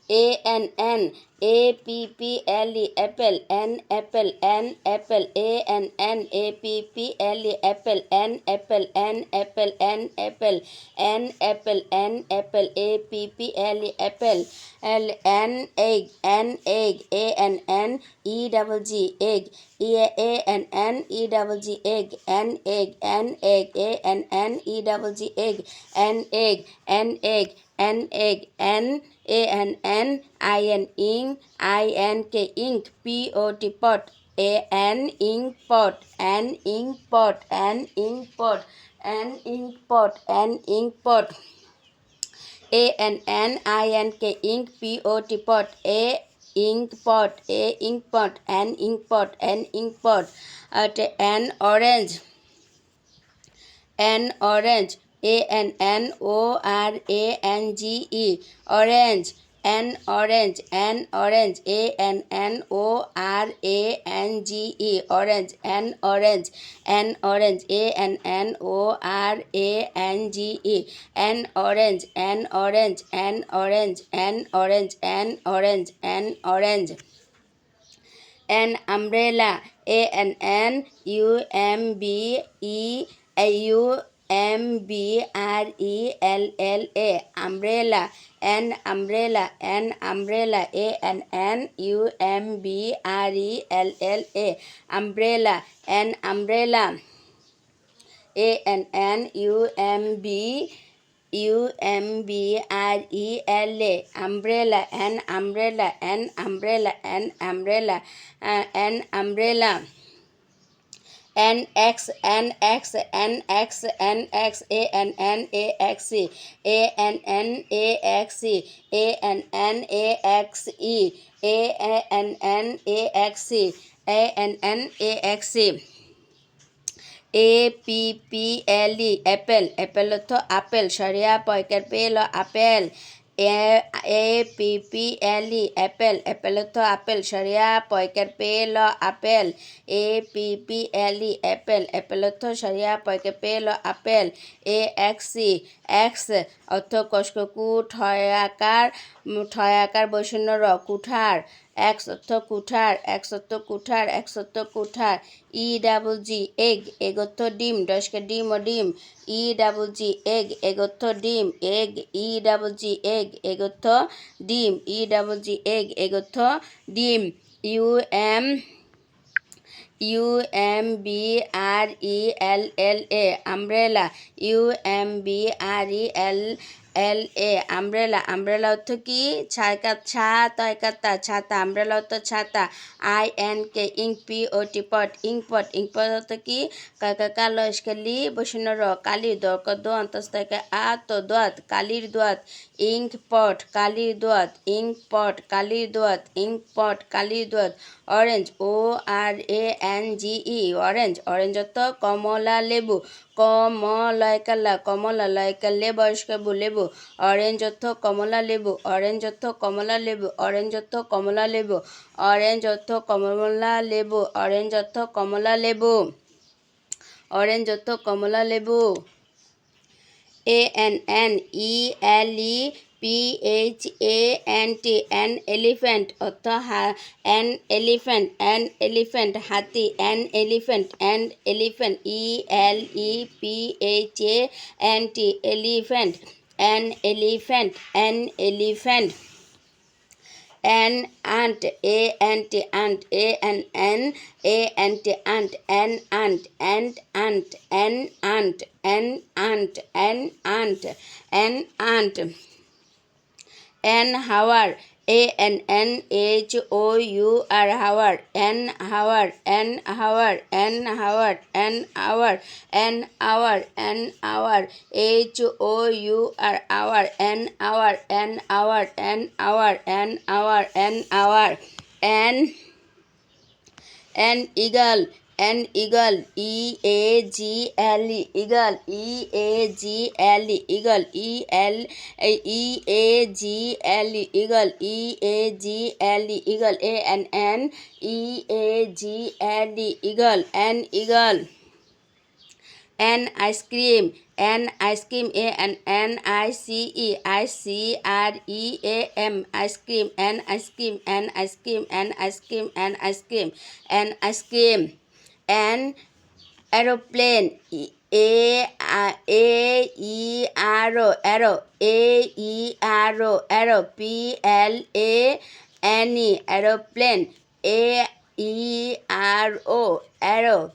ANN APPLE apple N apple N apple ANN APPLE apple N apple N apple N apple N apple N apple APPLE apple N egg ANN EGG egg ANN EGG egg N egg ANN EGG egg N egg N egg N ANN ink pot N ink pot ANN ink pot N ink pot N orange ANNORANGE orange N orange ANNORANGE orange N orange N orange An umbrella umbrella an umbrella umbrella an umbrella an umbrella NX APPLE apple অর্থ apple সরিয়া পয়কার পেল apple APPLE apple অর্থ apple সরিয়া পয়কার পেল apple APPLE apple অর্থ সরিয়া পয়কার পেল apple X অর্থ কসকু ঠয়াকার বৈষণ্য র কুঠার X অর্থ কুঠার EGG egg অর্থ ডিম ডসকে ডিম ও ডিম EGG egg অর্থ ডিম EGG egg অর্থ ডিম EGG egg অর্থ ডিম umbrella umbrella অর্থ কি ছাতা umbrella অর্থ ছাতা ink pot অর্থ কি কালস্কালি বসুন র কালি দর্কদ অন্তস্তকে আত দোয়াত কালির দোয়াত ink pot কালির দোয়াত orange ORANGE orange অর্থ কমলা লেবু কমলা লয়কালে বয়স্ক লেবু অরেঞ্জ অর্থ কমলা লেবু অরেঞ্জ অর্থ কমলা লেবু ANNELEPHANT an elephant অর্থ an elephant হাতি an elephant ELEPHANT elephant an elephant an ant ant an hour an eagle EAGLE an eagle N ice cream, N ice cream, ANNICE, ice cream, N ice cream, N ice cream, N ice cream, N ice cream, N ice cream, N aeroplane, arrow, PLANE, aeroplane, AERO, arrow,